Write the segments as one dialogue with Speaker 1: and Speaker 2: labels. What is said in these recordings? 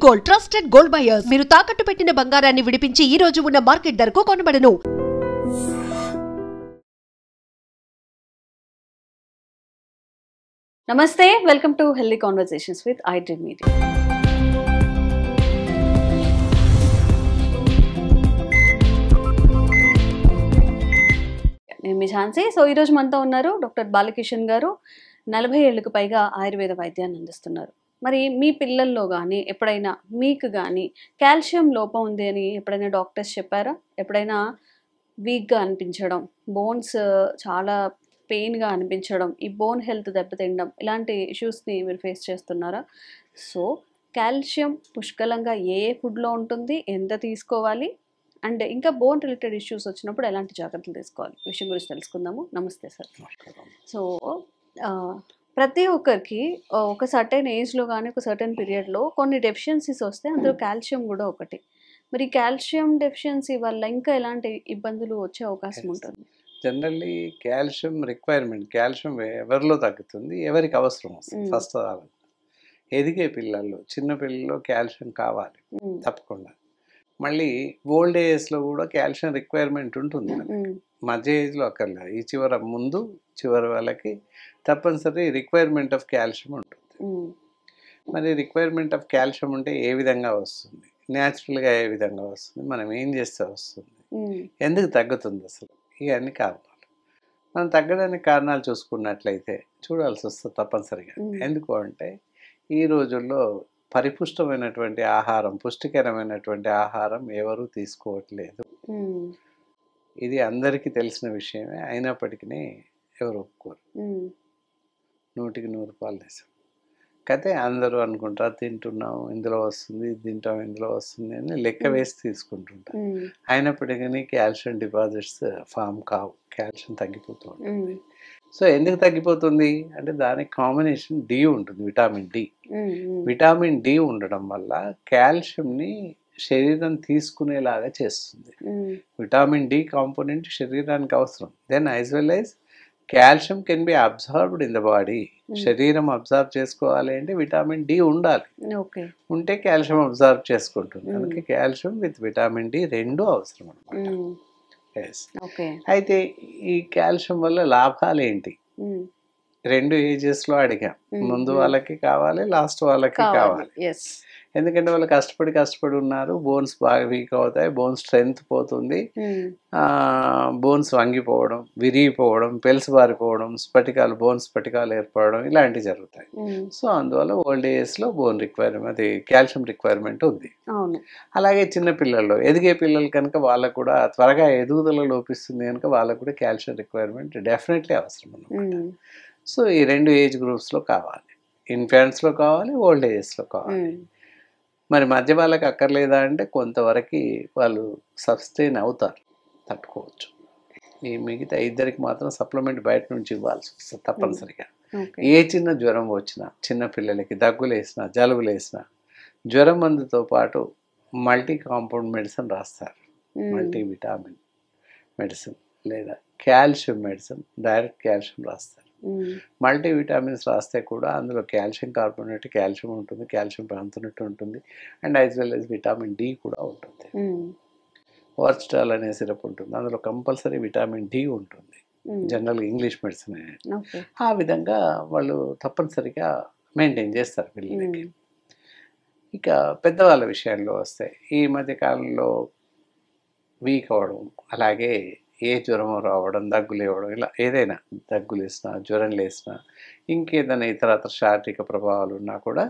Speaker 1: Gold trusted gold buyers. మీరు తాకట్టు పెట్టిన బంగారాన్ని విడిపించి ఈ రోజు ఉన్న మార్కెట్ ధరకు కొనబడను.
Speaker 2: నమస్తే, welcome to healthy conversations with iDream Media. నేను మీ ఝాన్సీ. సో ఈరోజు మనతో ఉన్నారు డాక్టర్ బాలకిషన్ గారు. 40 ఏళ్లకు పైగా ఆయుర్వేద వైద్యాన్ని అందిస్తున్నారు. మరి మీ పిల్లల్లో కానీ ఎప్పుడైనా మీకు కానీ కాల్షియం లోపం ఉంది అని ఎప్పుడైనా డాక్టర్స్ చెప్పారా? ఎప్పుడైనా వీక్గా అనిపించడం, బోన్స్ చాలా పెయిన్గా అనిపించడం, ఈ బోన్ హెల్త్ దెబ్బతినడం, ఇలాంటి ఇష్యూస్ని మీరు ఫేస్ చేస్తున్నారా? సో కాల్షియం పుష్కలంగా ఏ ఫుడ్లో ఉంటుంది, ఎంత తీసుకోవాలి, అండ్ ఇంకా బోన్ రిలేటెడ్ ఇష్యూస్ వచ్చినప్పుడు ఎలాంటి జాగ్రత్తలు తీసుకోవాలి, ఈ విషయం గురించి తెలుసుకుందాము. నమస్తే సార్. సో ప్రతి ఒక్కరికి ఒక సర్టెన్ ఏజ్లో కానీ ఒక సర్టెన్ పీరియడ్లో కొన్ని డెఫిషియన్సీస్ వస్తే అందులో కాల్షియం కూడా ఒకటి. మరి కాల్షియం డెఫిషియన్సీ వల్ల ఇంకా ఎలాంటి ఇబ్బందులు వచ్చే అవకాశం ఉంటుంది?
Speaker 3: జనరల్లీ కాల్షియం రిక్వైర్మెంట్, కాల్షియం ఎవరిలో తగ్గుతుంది, ఎవరికి అవసరం వస్తుంది? ఫస్ట్ ఎదిగే పిల్లల్లో, చిన్న పిల్లల్లో కాల్షియం కావాలి తప్పకుండా. మళ్ళీ ఓల్డ్ ఏజ్లో కూడా కాల్షియం రిక్వైర్మెంట్ ఉంటుంది. మధ్య ఏజ్లో అక్కర్లేదు, ఈ చివరి వాళ్ళకి తప్పనిసరి రిక్వైర్మెంట్ ఆఫ్ కాల్షియం ఉంటుంది. మరి రిక్వైర్మెంట్ ఆఫ్ కాల్షియం ఉంటే ఏ విధంగా వస్తుంది, న్యాచురల్గా ఏ విధంగా వస్తుంది, మనం ఏం చేస్తే వస్తుంది, ఎందుకు తగ్గుతుంది, అసలు ఇవన్నీ కారణాలు. మనం తగ్గడానికి కారణాలు చూసుకున్నట్లయితే చూడాల్సి వస్తుంది తప్పనిసరిగా. ఎందుకు అంటే ఈ రోజుల్లో పరిపుష్టమైనటువంటి ఆహారం, పుష్టికరమైనటువంటి ఆహారం ఎవరు తీసుకోవట్లేదు. ఇది అందరికీ తెలిసిన విషయమే, అయినప్పటికీ ఎవరు ఒప్పుకోరు. 100కి 100 నిజం. అయితే అందరూ అనుకుంటారు తింటున్నాం ఇందులో వస్తుంది, ఇది తింటాం ఇందులో వస్తుంది అని లెక్క వేసి తీసుకుంటుంటారు. అయినప్పటికీ కాల్షియం డిపాజిట్స్ ఫామ్ కావు, కాల్షియం తగ్గిపోతూ ఉంటుంది. సో ఎందుకు తగ్గిపోతుంది అంటే దానికి కాంబినేషన్ డి ఉంటుంది, విటామిన్ డి. విటామిన్ డి ఉండడం వల్ల కాల్షియంని శరీరం తీసుకునేలాగా చేస్తుంది. విటామిన్ డి కాంపోనెంట్ శరీరానికి అవసరం. Then as well as calcium can be observed in the body. శరీరం అబ్జర్వ్ చేసుకోవాలి అంటే విటామిన్ డి ఉండాలి, ఉంటే కాల్షియం అబ్జర్వ్ చేసుకుంటుంది. అందుకే కాల్షియం విత్ విటామిన్ డి రెండు అవసరం అనమాట. అయితే ఈ కాల్షియం వల్ల లాభాలు ఏంటి? 2 ఏజెస్లో అడిగాం. ముందు వాళ్ళకి కావాలి, లాస్ట్ వాళ్ళకి కావాలి. ఎందుకంటే వాళ్ళు కష్టపడి ఉన్నారు, బోన్స్ బాగా వీక్ అవుతాయి, బోన్ స్ట్రెంగ్త్ పోతుంది, బోన్స్ వంగిపోవడం, విరిగిపోవడం, పెల్స్ బారిపోవడం, బోన్ స్ఫటికాలు ఏర్పడడం ఇలాంటివి జరుగుతాయి. సో అందువల్ల ఓల్డ్ ఏజ్లో బోన్ రిక్వైర్మెంట్, అది కాల్షియం రిక్వైర్మెంట్ ఉంది. అలాగే చిన్న పిల్లల్లో, ఎదిగే పిల్లలు కనుక వాళ్ళకు కూడా త్వరగా ఎదుగుదల లోపిస్తుంది కనుక వాళ్ళకు కూడా కాల్షియం రిక్వైర్మెంట్ డెఫినెట్లీ అవసరం అన్నమాట. సో ఈ 2 ఏజ్ గ్రూప్స్లో కావాలి, ఇన్ఫాంట్స్లో కావాలి, ఓల్డ్ ఏజ్లో కావాలి. మరి మధ్య వాళ్ళకి అక్కర్లేదా అంటే కొంతవరకు వాళ్ళు సబ్స్టైన్ అవుతారు, తట్టుకోవచ్చు. ఈ మిగతా ఇద్దరికి మాత్రం సప్లిమెంట్ బయట నుంచి ఇవ్వాల్సి వస్తుంది తప్పనిసరిగా. ఏ చిన్న జ్వరం వచ్చినా, చిన్న పిల్లలకి దగ్గులేసినా, జలుబులేసినా, జ్వరం మందుతో పాటు మల్టీ కాంపౌండ్ మెడిసిన్ రాస్తారు. మల్టీ విటామిన్ మెడిసిన్ లేదా కాల్షియం మెడిసిన్, డైరెక్ట్ కాల్షియం రాస్తారు. మల్టీ విటామిన్స్ రాస్తే కూడా అందులో కాల్షియం కార్బోనేట్, కాల్షియం ఉంటుంది, కాల్షియం ప్రాంతనట్టు ఉంటుంది, and as well as vitamin D కూడా ఉంటుంది. వర్స్టాల్ అనే సిరప్ ఉంటుంది, అందులో కంపల్సరీ విటామిన్ డి ఉంటుంది. జనరల్గా ఇంగ్లీష్ మెడిసిన్ ఆ విధంగా వాళ్ళు తప్పనిసరిగా మెయింటైన్ చేస్తారు పిల్లలకి. ఇక పెద్దవాళ్ళ విషయాల్లో వస్తే ఈ మధ్య కాలంలో వీక్ అవ్వడం, అలాగే ఏ జ్వరమో రావడం, దగ్గు లేవడం, ఇలా ఏదైనా దగ్గు లేసినా, జ్వరం లేసినా, ఇంకేదైనా ఇతరత్ర శారీరక ప్రభావాలు ఉన్నా కూడా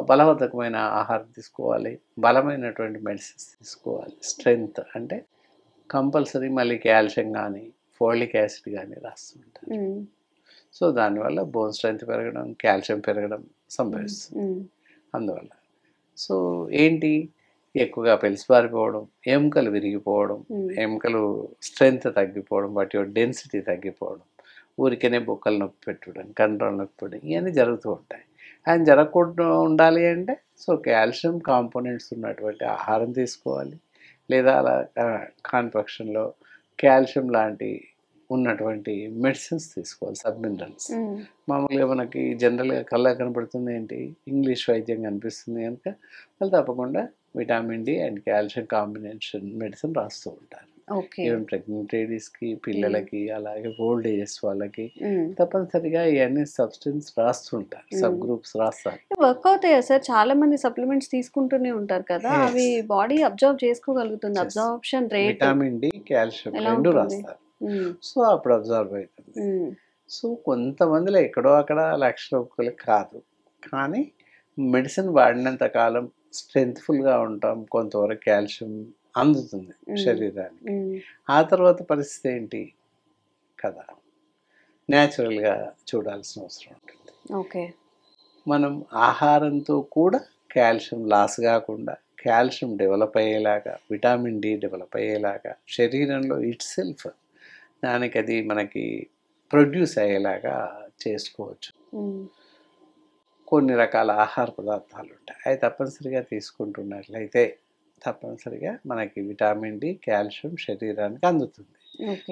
Speaker 3: బలవర్ధకమైన ఆహారం తీసుకోవాలి, బలమైనటువంటి మెడిసిన్స్ తీసుకోవాలి. స్ట్రెంగ్త్ అంటే కంపల్సరీ మళ్ళీ కాల్షియం కానీ ఫోలిక్ యాసిడ్ కానీ రాస్తుంటారు. సో దానివల్ల బోన్ స్ట్రెంగ్త్ పెరగడం, కాల్షియం పెరగడం సంభవిస్తుంది. అందువల్ల సో ఏంటి, ఎక్కువగా పెలిసిపారిపోవడం, ఎముకలు విరిగిపోవడం, ఎముకలు స్ట్రెంగ్త్ తగ్గిపోవడం, వాటి డెన్సిటీ తగ్గిపోవడం, ఊరికనే బొక్కలు నొప్పి పెట్టడం, కంట్రోల్ నొప్పి పెట్టడం, ఇవన్నీ జరుగుతూ ఉంటాయి. ఆయన జరగకుండా ఉండాలి అంటే సో కాల్షియం కాంపోనెంట్స్ ఉన్నటువంటి ఆహారం తీసుకోవాలి, లేదా అలా కాని పక్షంలో కాల్షియం లాంటి ఉన్నటువంటి మెడిసిన్స్ తీసుకోవాలి, సబ్ మినరల్స్. మామూలుగా మనకి జనరల్గా కళ్ళ కనపడుతుంది ఏంటి, ఇంగ్లీష్ వైద్యం కనిపిస్తుంది కనుక వాళ్ళు తప్పకుండా vitamin D and calcium combination medicine రాస్తూ ఉంటారు. ఈవెన్ ప్రెగ్నెంట్ లేడీస్కి, పిల్లలకి, అలాగే ఓల్డ్ ఏజెస్ వాళ్ళకి తప్పనిసరిగా ఇవన్నీ సబ్స్టెన్స్ రాస్తుంటారు, సబ్ గ్రూప్స్ రాస్తారు.
Speaker 2: వర్క్ అవుతాయా సార్? చాలా మంది సప్లిమెంట్స్ తీసుకుంటూనే ఉంటారు కదా, అవి బాడీ అబ్జర్వ్ చేసుకోగలుగుతుంది? Absorption rate
Speaker 3: vitamin D, calcium రెండు రాస్తారు. సో అప్పుడు అబ్జర్వ్ అవుతుంది. సో కొంతమందిలో ఎక్కడో అక్కడ లక్షలకు కాదు, కానీ మెడిసిన్ వాడినంత కాలం స్ట్రెంగ్త్ఫుల్గా ఉంటాం, కొంతవరకు కాల్షియం అందుతుంది శరీరానికి. ఆ తర్వాత పరిస్థితి ఏంటి కదా, న్యాచురల్గా చూడాల్సిన అవసరం ఉంటుంది. మనం ఆహారంతో కూడా కాల్షియం లాస్ కాకుండా, కాల్షియం డెవలప్ అయ్యేలాగా, విటమిన్ డి డెవలప్ అయ్యేలాగా, శరీరంలో ఇట్ సెల్ఫ్ దానికి అది మనకి ప్రొడ్యూస్ అయ్యేలాగా చేసుకోవచ్చు. కొన్ని రకాల ఆహార పదార్థాలు ఉంటాయి, అవి తప్పనిసరిగా తీసుకుంటున్నట్లయితే తప్పనిసరిగా మనకి విటమిన్ డి, కాల్షియం శరీరానికి అందుతుంది.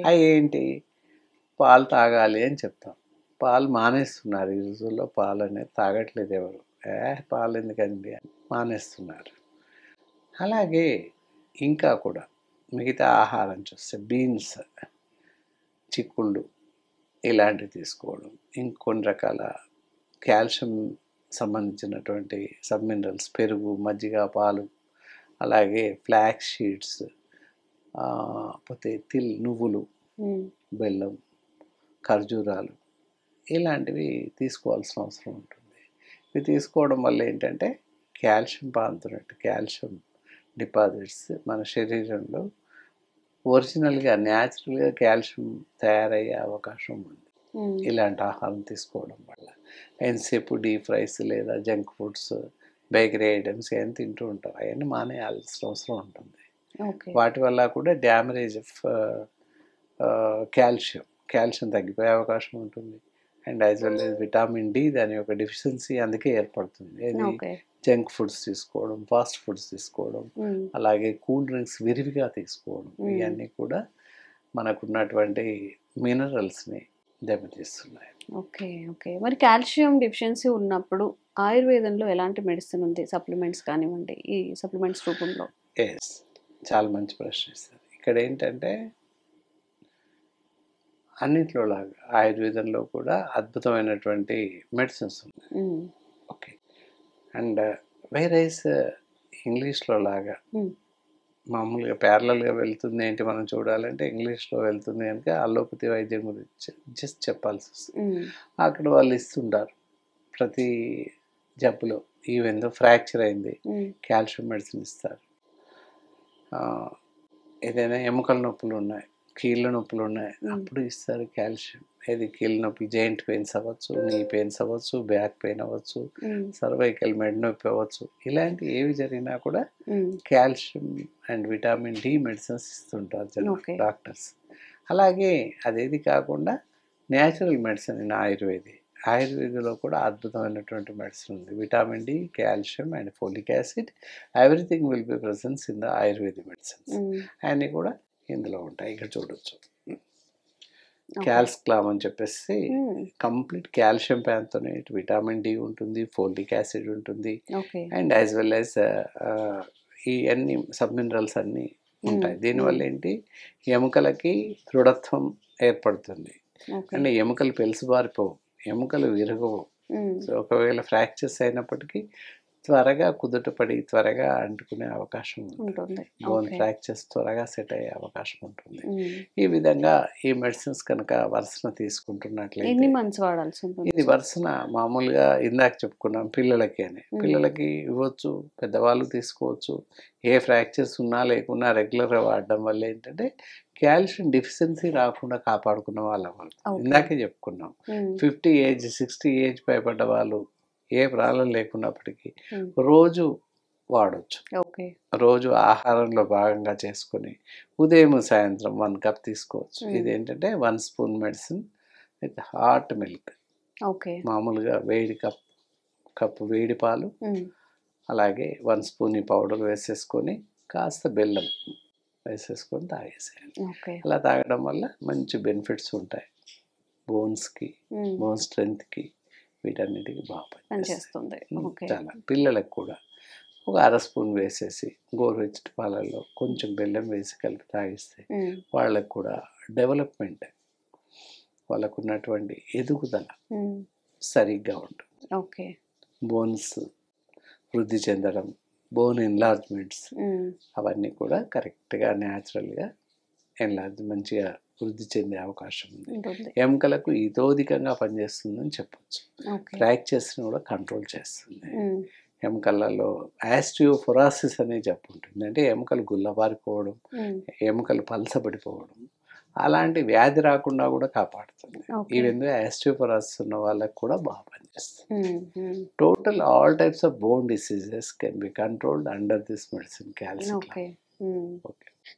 Speaker 3: అవి ఏంటి, పాలు తాగాలి అని చెప్తాం, పాలు మానేస్తున్నారు ఈ రోజుల్లో, పాలు అనేది తాగట్లేదు ఎవరు, పాలు ఎందుకండి అని మానేస్తున్నారు. అలాగే ఇంకా కూడా మిగతా ఆహారం చూస్తే బీన్స్, చిక్కుళ్ళు ఇలాంటివి తీసుకోవడం, ఇంకొన్ని రకాల కాల్షియం సంబంధించినటువంటి సబ్ మినరల్స్, పెరుగు, మజ్జిగ, పాలు, అలాగే ఫ్లాక్స్ సీడ్స్, పోతే నువ్వులు, బెల్లం, ఖర్జూరాలు ఇలాంటివి తీసుకోవాల్సిన అవసరం ఉంటుంది. ఇవి తీసుకోవడం వల్ల ఏంటంటే కాల్షియం పాంతున్నట్టు కాల్షియం డిపాజిట్స్ మన శరీరంలో ఒరిజినల్గా న్యాచురల్గా కాల్షియం తయారయ్యే అవకాశం ఉంది ఇలాంటి ఆహారం తీసుకోవడం వల్ల. ఎంతసేపు డీప్ ఫ్రైస్ లేదా జంక్ ఫుడ్స్, బేకరీ ఐటమ్స్ ఏం తింటూ ఉంటారు, అవన్నీ మానేయాల్సిన అవసరం ఉంటుంది. వాటి వల్ల కూడా డ్యామేజ్ ఆఫ్ కాల్షియం తగ్గిపోయే అవకాశం ఉంటుంది. And as well as vitamin D దాని యొక్క డెఫిషియన్సీ అందుకే ఏర్పడుతుంది. ఇది జంక్ ఫుడ్స్ తీసుకోవడం, ఫాస్ట్ ఫుడ్స్ తీసుకోవడం, అలాగే కూల్ డ్రింక్స్ విరివిగా తీసుకోవడం, ఇవన్నీ కూడా మనకున్నటువంటి మినరల్స్ని దెబ్బతీస్తున్నాయి.
Speaker 2: మరి కాల్షియం డెఫిషియన్సీ ఉన్నప్పుడు ఆయుర్వేదంలో ఎలాంటి మెడిసిన్ ఉంది, సప్లిమెంట్స్ కానివ్వండి, ఈ సప్లిమెంట్స్ రూపంలో?
Speaker 3: చాలా మంచి ప్రశ్న ఇస్తారు. ఇక్కడ ఏంటంటే అన్నింటిలో లాగా ఆయుర్వేదంలో కూడా అద్భుతమైనటువంటి మెడిసిన్స్ ఉన్నాయి. అండ్ వైరైస్ ఇంగ్లీష్లో లాగా మామూలుగా ప్యారలల్గా వెళ్తుంది ఏంటి మనం చూడాలంటే, ఇంగ్లీష్లో వెళ్తుంది కనుక అలోపతి వైద్యం గురించి జస్ట్ చెప్పాల్సి వస్తుంది. అక్కడ వాళ్ళు ఇస్తుంటారు ప్రతి జబ్బులో, ఈవెన్ ఫ్రాక్చర్ అయింది కాల్షియం మెడిసిన్ ఇస్తారు. ఏదైనా ఎముకల నొప్పులు ఉన్నాయి, కీళ్ళ నొప్పులు ఉన్నాయి, అప్పుడు ఇస్తారు కాల్షియం. ఏది కీళ్ళ నొప్పులు, జాయింట్ పెయిన్స్ అవ్వచ్చు, నీ పెయిన్స్ అవ్వచ్చు, బ్యాక్ పెయిన్ అవ్వచ్చు, సర్వైకల్ మెడ నొప్పి అవ్వచ్చు, ఇలాంటి ఏవి జరిగినా కూడా calcium and vitamin D medicines ఇస్తుంటారు డాక్టర్స్. అలాగే అదేది కాకుండా న్యాచురల్ మెడిసిన్ ఇన్ ఆయుర్వేదంలో కూడా అద్భుతమైనటువంటి మెడిసిన్ ఉంది. Vitamin D, calcium and folic acid, everything will be presence in the Ayurvedic medicines. అన్నీ కూడా ఇందులో ఉంటాయి. ఇక్కడ చూడొచ్చు క్యాల్స్క్లామ్ అని చెప్పేసి complete calcium pantothenate, vitamin D ఉంటుంది, ఫోలిక్ యాసిడ్ ఉంటుంది, అండ్ యాజ్ వెల్ యాజ్ ఈ అన్ని సబ్ మినరల్స్ అన్నీ ఉంటాయి. దీనివల్ల ఏంటి, ఎముకలకి దృఢత్వం ఏర్పడుతుంది. అంటే ఎముకలు పెలుసుబారిపోవు, ఎముకలు విరగవు. సో ఒకవేళ ఫ్రాక్చర్స్ అయినప్పటికీ త్వరగా కుదుటపడి త్వరగా అంటుకునే అవకాశం ఉంటుంది. బోన్ ఫ్రాక్చర్స్ త్వరగా సెట్ అయ్యే అవకాశం ఉంటుంది. ఈ విధంగా ఈ మెడిసిన్స్ కనుక వరుసన తీసుకుంటున్నట్లయితే,
Speaker 2: ఎన్ని మంత్స్ వాడాల్సి ఉంటుంది?
Speaker 3: ఇది వరుసన మామూలుగా ఇందాక చెప్పుకున్నాం పిల్లలకి అని, పిల్లలకి ఇవ్వచ్చు, పెద్దవాళ్ళు తీసుకోవచ్చు. ఏ ఫ్రాక్చర్స్ ఉన్నా లేకున్నా రెగ్యులర్గా వాడడం వల్ల ఏంటంటే కాల్షియం డెఫిషియన్సీ రాకుండా కాపాడుకున్న వాళ్ళు. ఇందాకే చెప్పుకున్నాం 50 ఏజ్ 60 ఏజ్ పైబడ్డ వాళ్ళు ఏ ప్రాబ్లం లేకున్నప్పటికీ రోజు వాడచ్చు. రోజు ఆహారంలో భాగంగా చేసుకొని ఉదయం సాయంత్రం 1 కప్ తీసుకోవచ్చు. ఇదేంటంటే 1 spoon medicine with hot milk. మామూలుగా వేడి కప్పు వేడి పాలు, అలాగే 1 స్పూన్ ఈ పౌడర్ వేసేసుకొని కాస్త బెల్లం వేసేసుకొని తాగేసేయాలి.
Speaker 2: ఓకే.
Speaker 3: అలా తాగడం వల్ల మంచి బెనిఫిట్స్ ఉంటాయి. బోన్స్కి, బోన్ స్ట్రెంగ్త్కి, వీటన్నిటికీ బాగా
Speaker 2: పనిచేస్తుంది. ఓకే.
Speaker 3: చాలా పిల్లలకు కూడా ఒక అర స్పూన్ వేసేసి గోరువెచ్చటి పాలల్లో కొంచెం బెల్లం వేసి కలిపి తాగిస్తే వాళ్ళకు కూడా డెవలప్మెంట్, వాళ్ళకు ఉన్నటువంటి ఎదుగుదల సరిగ్గా ఉంటుంది.
Speaker 2: ఓకే.
Speaker 3: బోన్స్ వృద్ధి చెందడం, బోన్ ఎన్లార్జ్మెంట్స్ అవన్నీ కూడా కరెక్ట్గా న్యాచురల్గా మంచిగా వృద్ధి చెందే అవకాశం ఉంది. ఎముకలకు ఇతోధికంగా పనిచేస్తుందని చెప్పచ్చు. ఫ్రాక్చర్స్ని కూడా కంట్రోల్ చేస్తుంది. ఎముకలలో ఆస్టియోఫొరాసిస్ అనే జబ్బు ఉంటుంది, అంటే ఎముకలు గుల్లబారిపోవడం, ఎముకలు పలసబడిపోవడం, అలాంటి వ్యాధి రాకుండా కూడా కాపాడుతుంది. ఈ విధంగా ఆస్టియోఫొరాసిస్ ఉన్న వాళ్ళకి కూడా బాగా పనిచేస్తుంది. Total all types of bone diseases can be controlled under this medicine calcium.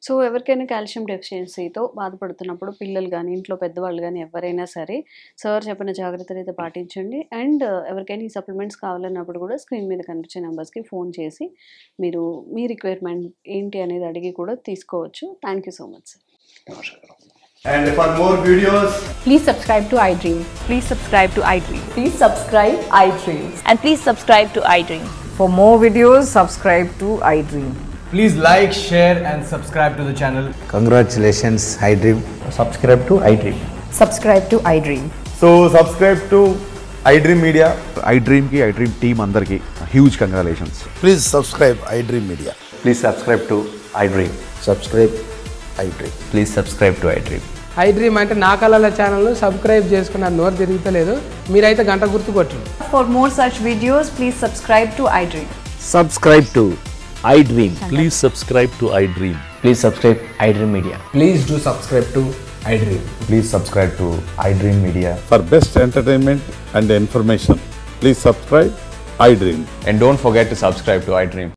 Speaker 2: So ఎవరికైనా కాల్షియం డెఫిషియన్సీతో బాధపడుతున్నప్పుడు పిల్లలు కానీ ఇంట్లో పెద్దవాళ్ళు కానీ ఎవరైనా సరే సార్ చెప్పిన జాగ్రత్తలు అయితే పాటించండి. అండ్ ఎవరికైనా ఈ సప్లిమెంట్స్ కావాలన్నప్పుడు కూడా స్క్రీన్ మీద కనిపించే నెంబర్స్కి ఫోన్ చేసి మీరు మీ రిక్వైర్మెంట్ ఏంటి అనేది అడిగి కూడా తీసుకోవచ్చు. Thank you so much sir.
Speaker 3: నమస్కారం.
Speaker 4: And for more videos,
Speaker 5: please subscribe to iDream.
Speaker 6: Please subscribe to iDream.
Speaker 5: Please subscribe iDream.
Speaker 6: And please subscribe to iDream.
Speaker 5: For more videos, subscribe to iDream.
Speaker 4: please like, share and subscribe to the channel.
Speaker 7: Congratulations, iDream.
Speaker 8: Subscribe to iDream.
Speaker 5: Subscribe to iDream.
Speaker 8: So subscribe to iDream Media.
Speaker 9: iDream ki iDream team andarki huge congratulations.
Speaker 7: Please subscribe iDream Media.
Speaker 8: Please subscribe to iDream.
Speaker 7: Subscribe iDream.
Speaker 8: Please subscribe to iDream.
Speaker 10: iDream అంటే నా కళల channel subscribe చేసుకున్న నోరు తిరుగుతలేదు, మీరైతే గంట గుర్తు కొట్టండి.
Speaker 5: For more such videos, please subscribe to iDream.
Speaker 11: Subscribe to iDream. Please subscribe to iDream.
Speaker 8: Please subscribe iDream Media.
Speaker 4: Please do subscribe to iDream.
Speaker 8: Please subscribe to iDream Media.
Speaker 9: For best entertainment and information, please subscribe iDream.
Speaker 8: And don't forget to subscribe to iDream.